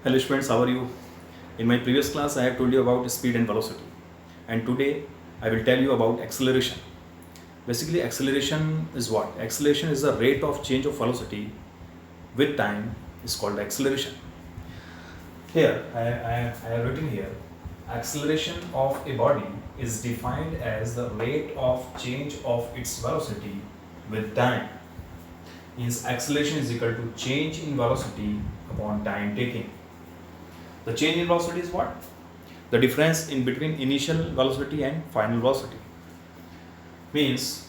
Hello students, how are you? In my previous class, I have told you about speed and velocity, and today I will tell you about acceleration. Basically, acceleration is what? Acceleration is the rate of change of velocity with time is called acceleration. Here, I have written here, acceleration of a body is defined as the rate of change of its velocity with time. Means acceleration is equal to change in velocity upon time taking. The change in velocity is what? The difference in between initial velocity and final velocity. Means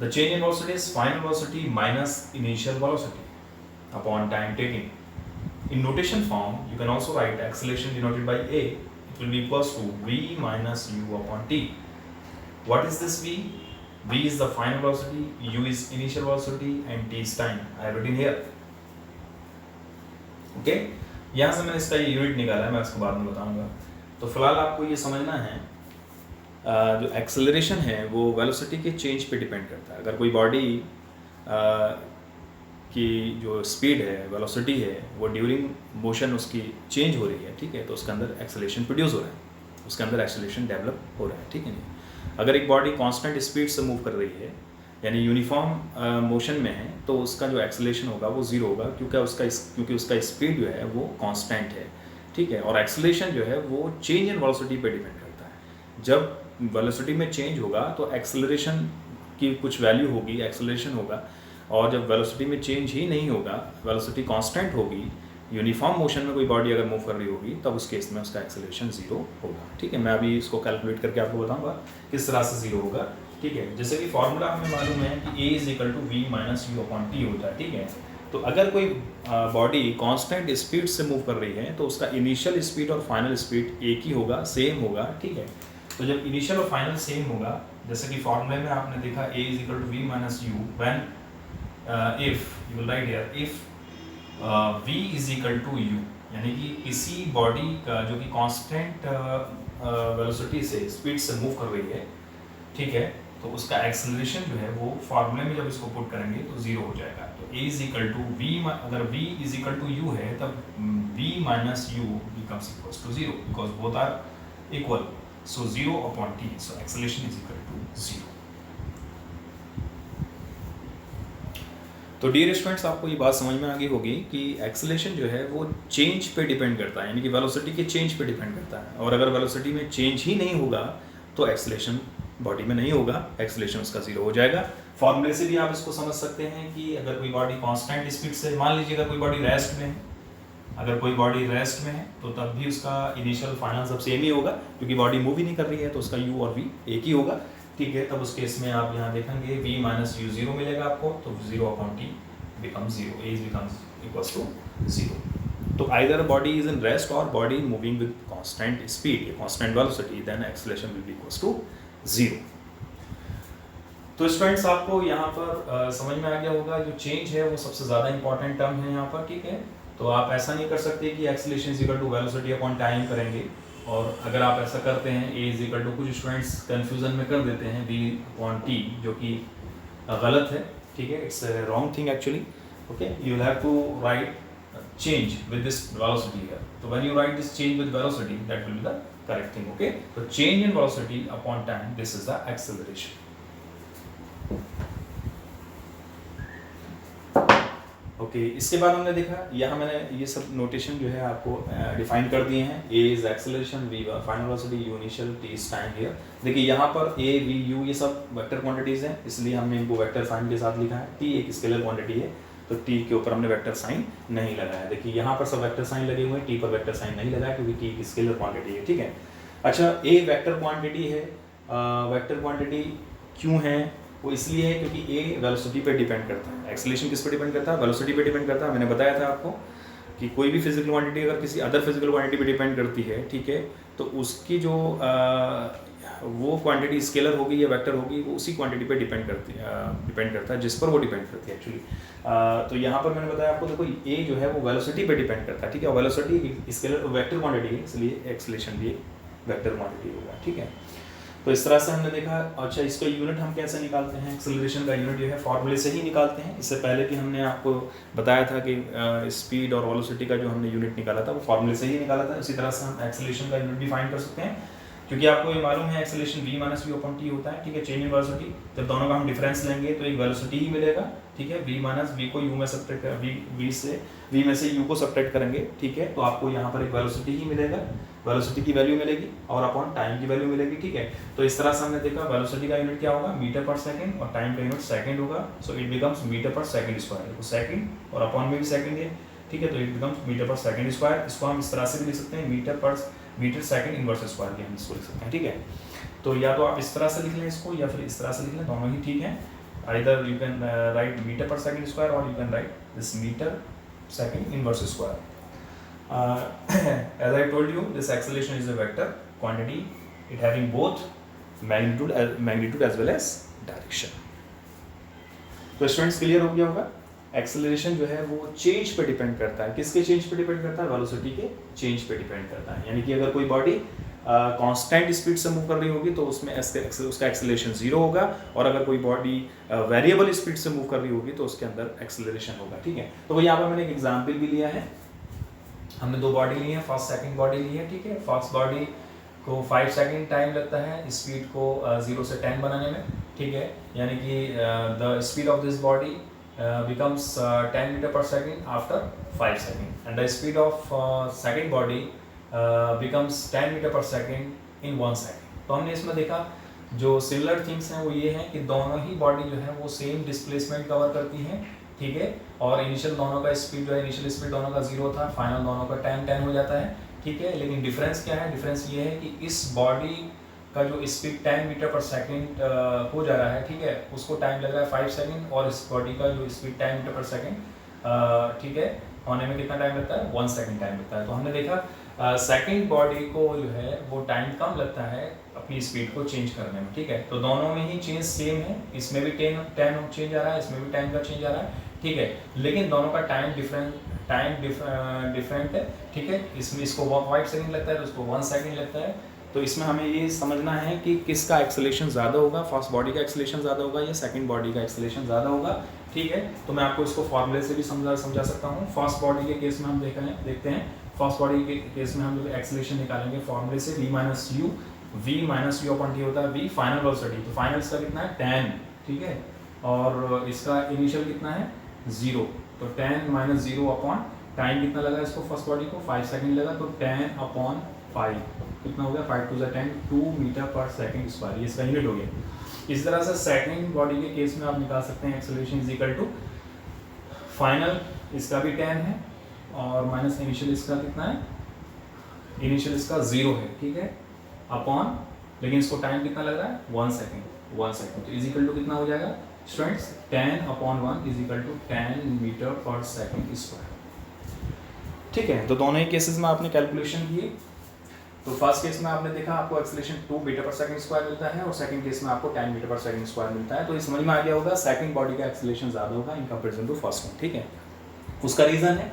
the change in velocity is final velocity minus initial velocity upon time taking. In notation form, you can also write acceleration denoted by A. It will be equals to V minus U upon T. What is this V? V is the final velocity, U is initial velocity and T is time. I have written here. Okay? यहाँ से मैंने इसका ये unit निकाला है, मैं इसको बाद में बताऊंगा. तो फिलहाल आपको ये समझना है जो एक्सेलरेशन है वो वेलोसिटी के चेंज पे डिपेंड करता है. अगर कोई बॉडी की जो स्पीड है, वेलोसिटी है, वो ड्यूरिंग मोशन उसकी चेंज हो रही है, ठीक है, तो उसके अंदर एक्सेलरेशन प्रोड्यूस हो रहा है, उसके अंदर एक्सेलरेशन डेवलप हो रहा है, ठीक है. नहीं, अगर एक बॉडी कांस्टेंट स्पीड से मूव कर रही है यानी यूनिफॉर्म मोशन में है तो उसका जो एक्सेलरेशन होगा वो ज़ीरो होगा क्योंकि उसका स्पीड जो है वो कांस्टेंट है, ठीक है. और एक्सेलरेशन जो है वो चेंज इन वेलोसिटी पे डिपेंड करता है. जब वेलोसिटी में चेंज होगा तो एक्सेलरेशन की कुछ वैल्यू होगी, एक्सेलरेशन होगा. और जब वेलोसिटी में चेंज ही नहीं होगा, वेलोसिटी कांस्टेंट होगी, यूनिफॉर्म मोशन में कोई बॉडी अगर मूव कर रही होगी, तब उस केस में उसका एक्सेलरेशन ज़ीरो होगा, ठीक है. मैं अभी इसको कैलकुलेट करके आपको बताऊंगा किस तरह से ज़ीरो होगा, ठीक है. जैसे कि फॉर्मूला हमें मालूम है कि A is equal to v minus u upon t होता है, ठीक है. तो अगर कोई बॉडी कांस्टेंट स्पीड से मूव कर रही है तो उसका इनिशियल स्पीड और फाइनल स्पीड एक ही होगा, सेम होगा, ठीक है. तो जब इनिशियल और फाइनल सेम होगा, जैसे कि फॉर्मूले में आपने देखा A is equal to v minus u when if you will write here if v is equal to u, यानी कि किसी बॉडी का जो कि कांस्टेंट वेलोसिटी से स्पीड से मूव कर रही है, ठीक है, तो उसका एक्सेलरेशन जो है वो फार्मूले में जब इसको पुट करेंगे तो जीरो हो जाएगा. तो a is equal to v, अगर v is equal to u है तब v minus u becomes equals to zero because both are equal. So zero upon t, so acceleration is equal to zero. तो dear students, आपको ये बात समझ में आ गई होगी कि एक्सेलरेशन जो है वो चेंज पे डिपेंड करता है, यानी कि वेलोसिटी के चेंज पे डिपेंड करता है. और अगर वेलोसिटी में चेंज ही नहीं होगा तो एक्सेलरेशन बॉडी में नहीं होगा, एक्सेलरेशन उसका जीरो हो जाएगा. फॉर्मूले से भी आप इसको समझ सकते हैं कि अगर कोई बॉडी कांस्टेंट स्पीड से, मान लीजिए अगर कोई बॉडी रेस्ट में है, अगर कोई बॉडी रेस्ट में है तो तब भी उसका इनिशियल फाइनल सब सेम ही होगा क्योंकि बॉडी मूव ही नहीं कर रही है, तो उसका u और v एक ही होगा, ठीक है. तब उस केस में आप यहाँ देखेंगे v माइनस यू जीरो मिलेगा आपको, तो zero upon T becomes zero, a becomes equals to zero. तो either body is in rest or body moving with constant speed, constant velocity, then acceleration will be equals to zero. तो students, आपको यहाँ पर समझ में आ गया होगा जो चेंज है वो सबसे ज़्यादा इंपॉर्टेंट टर्म है यहाँ पर, ठीक है. तो आप ऐसा नहीं कर सकते कि acceleration is equal to velocity upon time करेंगे, और अगर आप ऐसा करते हैं a इज इक्वल टू, कुछ स्टूडेंट्स कन्फ्यूजन में कर देते हैं v अपॉन t, जो कि गलत है, ठीक है. It's wrong thing actually. Okay, you have to write change with this velocity here. तो when you write this change with velocity, that will be the correct thing. Okay, तो change in velocity upon time, this is the acceleration. Okay, इसके बाद हमने देखा, यहाँ मैंने ये सब नोटेशन जो है आपको डिफाइन कर दिए हैं. a is acceleration, v final velocity, u initial, t is time here. देखिए यहाँ पर a, v, u ये सब वेक्टर क्वांटिटीज हैं, इसलिए हमने इनको वेक्टर साइन के साथ लिखा है. t एक स्केलर क्वांटिटी है तो t के ऊपर हमने वेक्टर साइन नहीं लगाया. देखिए यहाँ पर सब वेक्टर साइन लगे हुए हैं, t पर वेक्टर साइन नहीं लगाया क्योंकि t एक स्केलर क्वांटिटी है, ठीक है. अच्छा, a वेक्टर क्वांटिटी है. वेक्टर क्वांटिटी क्यों है? वो इसलिए है क्योंकि a वेलोसिटी पे डिपेंड करता है. एक्सेलरेशन किस पे डिपेंड करता है? वेलोसिटी पे डिपेंड करता है. मैंने बताया था आपको कि कोई भी फिजिकल क्वांटिटी अगर किसी अदर फिजिकल क्वांटिटी पे डिपेंड करती है, ठीक है, तो उसकी जो वो क्वांटिटी स्केलर होगी या वेक्टर होगी, वो उसी क्वांटिटी पे डिपेंड करता है जिस पर वो डिपेंड करती है एक्चुअली. तो यहाँ पर मैंने बताया आपको, देखो a जो है वो वेलोसिटी पे डिपेंड करता है, ठीक है. वेलोसिटी स्केलर वेक्टर क्वांटिटी है, इसलिए एक्सेलरेशन भी वेक्टर क्वांटिटी होगा, ठीक है. तो इस तरह से हमने देखा। अच्छा, इसका यूनिट हम कैसे निकालते हैं? एक्सेलरेशन का यूनिट जो है फॉर्मूले से ही निकालते हैं। इससे पहले भी हमने आपको बताया था कि स्पीड और वेलोसिटी का जो हमने यूनिट निकाला था वो फॉर्मूले से ही निकाला था। इसी तरह से हम एक्सेलरेशन का यूनिट भी फाइंड कर सकते हैं, क्योंकि आपको ये मालूम है acceleration v minus v upon t होता है, ठीक है, चेंज इन वेलोसिटी। जब दोनों का हम डिफरेंस लेंगे तो एक वेलोसिटी ही मिलेगा, ठीक है। v माइनस वी को u में सब्ट्रैक्ट कर v में से u को सब्ट्रैक्ट करेंगे, ठीक है, तो आपको यहाँ पर एक वेलोसिटी ही मिलेगा, वेलोसिटी की वैल्यू मिलेगी और अपॉन टाइम की वैल्यू मिलेगी, ठीक है। तो इस तरह से हमने देखा वेलोसिटी का यूनिट क्या होगा, मीटर पर सेकंड, और टाइम का यूनिट सेकंड होगा। So it becomes metre per second square, तो सेकंड और अपॉन में भी सेकंड है, ठीक है, तो it becomes metre per second square. इसको हम इस तरह से भी लिख सकते हैं, मीटर सेकंड इनवर्स स्क्वायर भी हम इसको लिख सकते हैं, ठीक है। तो या तो आप इस तरह से लिख लें इसको या फिर इस तरह से लिख लें, दोनों ही ठीक है। Either you can write metre per second square और you can write this metre second inverse square. As I told you, this acceleration is a vector quantity, it having both magnitude as well as direction. तो students clear हो गया होगा। Acceleration जो है वो change पे depend करता है। किसके चेंज पे डिपेंड करता है? वेलोसिटी के चेंज पे डिपेंड करता है। यानी कि अगर कोई बॉडी कांस्टेंट स्पीड से मूव कर रही होगी तो उसमें उसका एक्सेलरेशन 0 होगा, और अगर कोई बॉडी वेरिएबल स्पीड से मूव कर रही होगी तो उसके अंदर एक्सेलरेशन होगा, ठीक है। तो यहाँ पर मैंने एक एग्जाम्पल भी लिया है। हमने दो बॉडी ली है, फर्स्ट सेकंड बॉडी ली है, ठीक है। फर्स्ट बॉडी को 5 सेकंड टाइम लगता है स्पीड को 0 से 10 बनाने में, ठीक है। यानी कि the speed of this body becomes 10 meter per second after 5 seconds, and the speed of second body becomes 10 meter per second in 1 second. तो हमने इसमें देखा जो सिमिलर थिंग्स हैं वो ये हैं कि दोनों ही बॉडी जो है वो सेम डिस्प्लेसमेंट कवर करती हैं, ठीक है। और इनिशियल दोनों का स्पीड जो है, इनिशियल स्पीड दोनों का 0 था, फाइनल दोनों का 10 हो जाता है, ठीक है। लेकिन डिफरेंस क्या है? डिफरेंस ये है कि इस बॉडी का जो स्पीड 10 मीटर पर सेकंड हो जा रहा है, ठीक है, उसको टाइम लग रहा है 5 सेकंड, और इस बॉडी का जो स्पीड 10 मीटर पर सेकंड, ठीक है, होने में कितना टाइम लगता है? 1 सेकंड टाइम लगता है। तो हमने देखा सेकंड बॉडी को जो है वो टाइम कम लगता है अपनी स्पीड को चेंज करने में, ठीक है। तो दोनों में ही चेंज सेम है, इसमें भी 10 चेंज आ रहा है, इसमें भी टाइम का चेंज आ रहा है, ठीक है। लेकिन दोनों का टाइम डिफरेंट है, ठीक है। इसमें इसको 5 सेकंड लगता है तो उसको 1 सेकंड लगता है। तो इसमें हमें ये समझना है कि किसका एक्सेलरेशन ज़्यादा होगा, फर्स्ट बॉडी का एक्सेलरेशन ज़्यादा होगा या सेकंड बॉडी का एक्सेलरेशन ज़्यादा होगा, ठीक है। तो मैं आपको इसको फॉर्मूले से भी समझा सकता हूँ। फर्स्ट बॉडी के केस में हम देखते हैं, फर्स्ट बॉडी के केस में हम जो एक्सेलरेशन निकालेंगे फॉर्मूले से, v minus u upon t होता है v फाइनल वेलोसिटी। तो फाइनल इसका कितना है? 10, ठीक है, और इसका इनिशियल कितना है? 0। तो 10 माइनस 0 अपॉन टाइम कितना लगा इसको फर्स्ट बॉडी को? 5 सेकंड लगा, तो 10 अपॉन 5 कितना हो गया? 5 to the 10 2 metre per second square, ये इसका यूनिट हो गया। इस तरह से सेकंड बॉडी के केस में आप निकाल सकते हैं acceleration is equal to final इसका भी 10 है और माइनस इनिशियल इसका कितना है? इनिशियल इसका 0 है, ठीक है, अपॉन, लेकिन इसको टाइम कितना लग रहा है? 1 सेकंड। तो इज इक्वल टू कितना हो जाएगा students? 10 upon 1 is equal to 10 metre per second square, ठीक है। तो दोनों ही केसेस में आपने कैलकुलेशन किए। तो फर्स्ट केस में आपने देखा आपको acceleration 2 metre per second square मिलता है, और सेकंड केस में आपको 10 मीटर पर सेकंड स्क्वायर मिलता है। तो ये समझ में आ गया होगा सेकंड बॉडी का एक्सेलरेशन ज़्यादा होगा in comparison to first one, ठीक है। उसका रीज़न है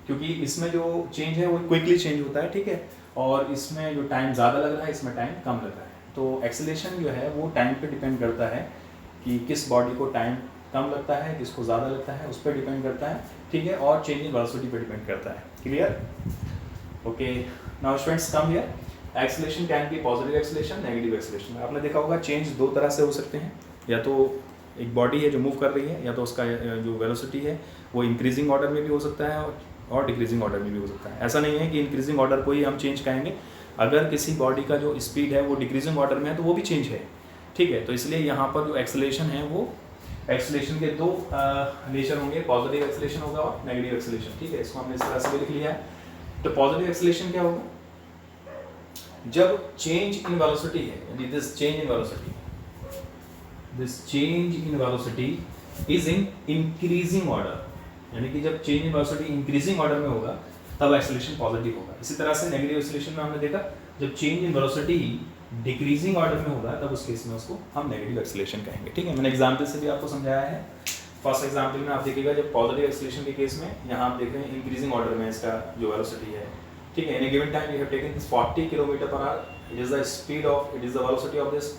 क्योंकि इसमें जो चेंज है वो क्विकली चेंज होता है, ठीक है, और इसमें जो टाइम ज़्यादा लग रहा है इसमें टाइम कम लग रहा है। तो एक्सेलरेशन जो है वो टाइम पर डिपेंड करता है कि किस बॉडी को टाइम कम लगता है, किसको ज़्यादा लगता है, उस पर डिपेंड करता है, ठीक है, और चेंज इन वेलोसिटी पर डिपेंड करता है। Clear? Okay, now students come here. Acceleration can be positive acceleration, negative acceleration. आपने देखा होगा चेंज दो तरह से हो सकते हैं, या तो एक बॉडी है जो मूव कर रही है, या तो उसका जो वेलोसिटी है वो इंक्रीजिंग ऑर्डर में भी हो सकता है और डिक्रीजिंग ऑर्डर में भी हो सकता है। ऐसा नहीं है कि इंक्रीजिंग ऑर्डर को ही हम चेंज कहेंगे, अगर किसी बॉडी का जो स्पीड है वो डिक्रीजिंग ऑर्डर में है तो वो भी चेंज है, ठीक है। तो इसलिए यहाँ पर जो एक्सेलरेशन है वो एक्सेलरेशन के दो नेचर होंगे, पॉजिटिव एक्सेलरेशन होगा और नेगेटिव एक्सेलरेशन, ठीक है। इसको हमने इस तरह से भी लिख लिया है। तो पॉजिटिव एक्सेलरेशन क्या होगा? जब चेंज इन वेलोसिटी है, यानी this change in velocity is in increasing order, यानी कि जब change in velocity increasing order में होगा तब एक्सेलरेशन पॉजिटिव होगा। इसी तरह से नेगेटिव एक्सेलरेशन में हमने देखा जब change in velocity decreasing order में होगा तब उस केस में उसको हम नेगेटिव एक्सेलरेशन कहेंगे, ठीक है। मैंने एग्जाम्पल से भी आपको समझाया है। फर्स्ट एग्जाम्पल में आप देखिएगा जब पॉजिटिव एक्सेलरेशन के केस में यहाँ आप देख रहे हैं इंक्रीजिंग ऑर्डर में इसका जो वेलोसिटी है, ठीक है, in a given time you have taken this 40 kilometre per hour, it is the speed of, it is the velocity of this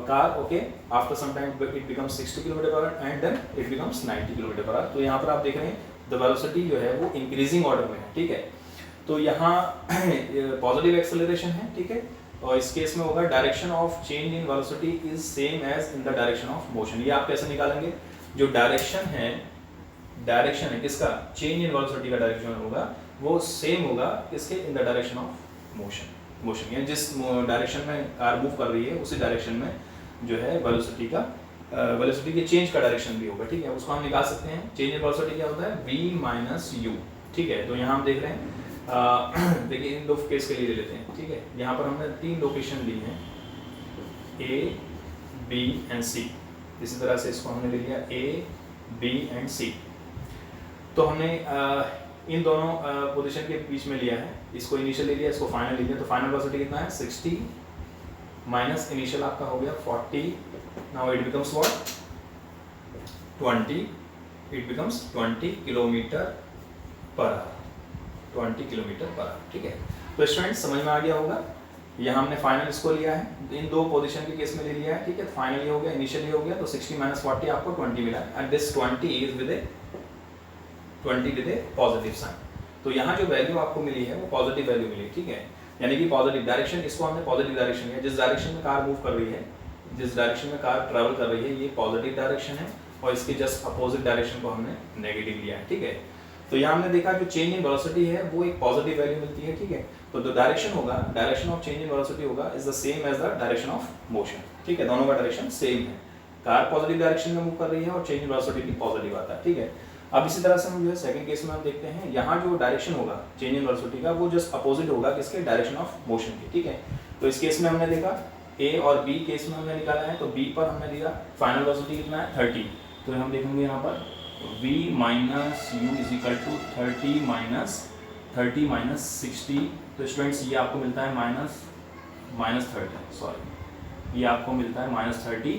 car, okay. After some time it becomes 60 kilometre per hour and then it becomes 90 kilometre per hour. तो यहाँ पर आप देख रहे हैं the velocity जो है वो इंक्रीजिंग ऑर्डर में है, ठीक है। तो यहाँ पॉजिटिव एक्सेलरेशन है, ठीक है, और इस केस में होगा direction of change in velocity is same as in the direction of motion. ये आप कैसे निकालेंगे, जो डायरेक्शन है किसका, चेंज इन वेलोसिटी का डायरेक्शन होगा वो सेम होगा किसके, in the direction of motion यानी जिस डायरेक्शन में कार मूव कर रही है उसी डायरेक्शन में जो है वेलोसिटी के चेंज का डायरेक्शन भी होगा, ठीक है। उसको हम निकाल सकते हैं। चेंज इन वेलोसिटी क्या होता है, v माइनस यू, ठीक है। तो यहाँ हम देख रहे हैं, देखिए इन दो केस के लिए ले लेते हैं, ठीक है। यहाँ पर हमने 3 लोकेशन ली हैं, A, B एंड C। इसी तरह से इसको हमने ले लिया A, B एंड C। तो हमने इन दोनों पोजीशन के बीच में लिया है, इसको इनिशियल ले लिया, इसको फाइनल ले लिया। तो फाइनल वेलोसिटी कितना है, 60 माइनस इनिशियल आपका हो गया 40, now it becomes what, 20, it becomes 20 kilometre per our, 20 kilometre per our, ठीक है। तो स्टूडेंट्स समझ में आ गया होगा, यहाँ हमने फाइनल इसको लिया है, इन दो पोजीशन के केस में ले लिया है, ठीक है। फाइनल ये हो गया, इनिशियल ये हो गया, तो 60 माइनस 40 आपको 20 मिला and this 20 is with a positive sign. तो यहाँ जो वैल्यू आपको मिली है वो पॉजिटिव वैल्यू मिली, ठीक है, यानी कि पॉजिटिव डायरेक्शन, इसको हमने पॉजिटिव डायरेक्शन लिया। जिस डायरेक्शन में कार मूव कर रही है, जिस डायरेक्शन में कार ट्रैवल कर रही है, ये पॉजिटिव डायरेक्शन है और इसके जस्ट अपोजिट डायरेक्शन को हमने नेगेटिव लिया है, ठीक है। तो यहाँ हमने देखा जो चेंज इन वेलोसिटी है वो एक पॉजिटिव वैल्यू मिलती है, ठीक है। तो जो डायरेक्शन होगा, direction of change in velocity होगा is the same as the direction of motion, ठीक है। दोनों का डायरेक्शन सेम है, कार पॉजिटिव डायरेक्शन में मूव कर रही है और चेंज इन वेलोसिटी भी पॉजिटिव आता है, ठीक है। अब इसी तरह से हम जो है सेकंड केस में हम देखते हैं, यहाँ जो डायरेक्शन होगा चेंज इन वेलोसिटी का वो जस्ट अपोजिट होगा किसके, डायरेक्शन ऑफ मोशन के, ठीक है। तो इस केस में हमने देखा A और B केस में हमने निकाला है, तो B पर हमने दिया फाइनल वेलोसिटी कितना है 30, तो हम देखेंगे यहाँ पर v minus u is equal to 30 minus 60। तो स्टूडेंट्स ये आपको मिलता है माइनस 30, सॉरी ये आपको मिलता है -30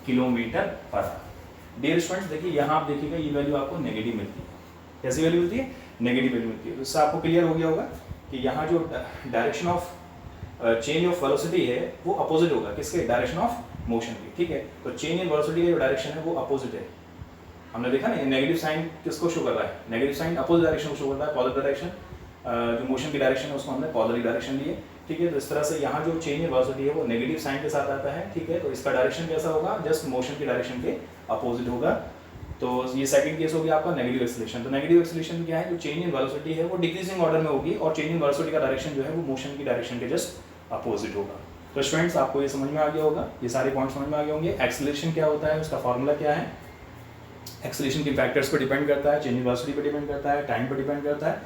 kilometre per our. Dear students देखिए यहाँ आप देखिएगा ये वैल्यू आपको नेगेटिव मिलती है, कैसी वैल्यू मिलती है, नेगेटिव वैल्यू मिलती है। तो इससे आपको क्लियर हो गया होगा कि यहाँ जो direction of change of velocity है वो अपोजिट होगा किसके, डायरेक्शन ऑफ मोशन की, ठीक है। तो चेंज इन वेलोसिटी का जो डायरेक्शन है वो अपोजिट है, हमने देखा ना, नेगेटिव साइन किसको शो कर रहा है, नेगेटिव साइन अपोजिट डायरेक्शन को शो कर रहा है, पॉजिटिव डायरेक्शन जो मोशन की डायरेक्शन है उसको हमने पॉजिटिव डायरेक्शन लिए, ठीक है। तो इस तरह से यहाँ जो चेंज इन वेलोसिटी है वो नेगेटिव साइन के साथ आता है, ठीक है। तो इसका डायरेक्शन कैसा होगा, जस्ट मोशन की डायरेक्शन के अपोजिट होगा। तो ये सेकंड केस हो गया आपका नेगेटिव एक्सेलरेशन। तो नेगेटिव एक्सेलरेशन क्या है, जो चेंज इन वेलोसिटी है वो डिक्रीजिंग ऑर्डर में होगी और चेंज इन वेलोसिटी का डायरेक्शन जो है वो मोशन की डायरेक्शन के जस्ट अपोजिट होगा। तो स्टूडेंट्स आपको ये समझ में आ गया होगा, ये सारे पॉइंट समझ में आ गए होंगे। एक्सेलरेशन क्या होता है, उसका फॉर्मूला क्या है, एक्सेलरेशन के फैक्टर्स पर डिपेंड करता है, चेंज इन वेलोसिटी पर डिपेंड करता है, टाइम पर डिपेंड करता है,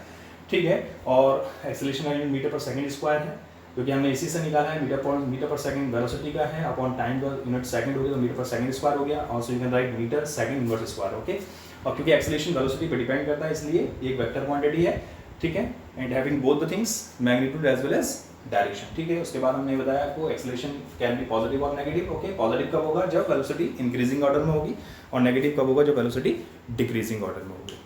ठीक है। और एक्सेलरेशन का unit metre per second square है, क्योंकि हमने इसी से निकाला है, मीटर पर सेकंड वेलोसिटी का है, अपॉन टाइम का यूनिट सेकंड हो गया तो मीटर पर सेकंड स्क्वायर हो गया, और so you can write metre second inverse square, okay. और क्योंकि एक्सेलरेशन वेलोसिटी पर डिपेंड करता है इसलिए एक वेक्टर क्वांटिटी है, ठीक है, and having both the things magnitude as well as direction, ठीक है। उसके बाद हमने बताया आपको एक्सेलरेशन कैन बी पॉजिटिव और नेगेटिव, ओके। पॉजिटिव कब होगा, जब वेलोसिटी इंक्रीजिंग ऑर्डर में होगी, और नेगेटिव कब होगा, जब वेलोसिटी डिक्रीजिंग ऑर्डर में होगी।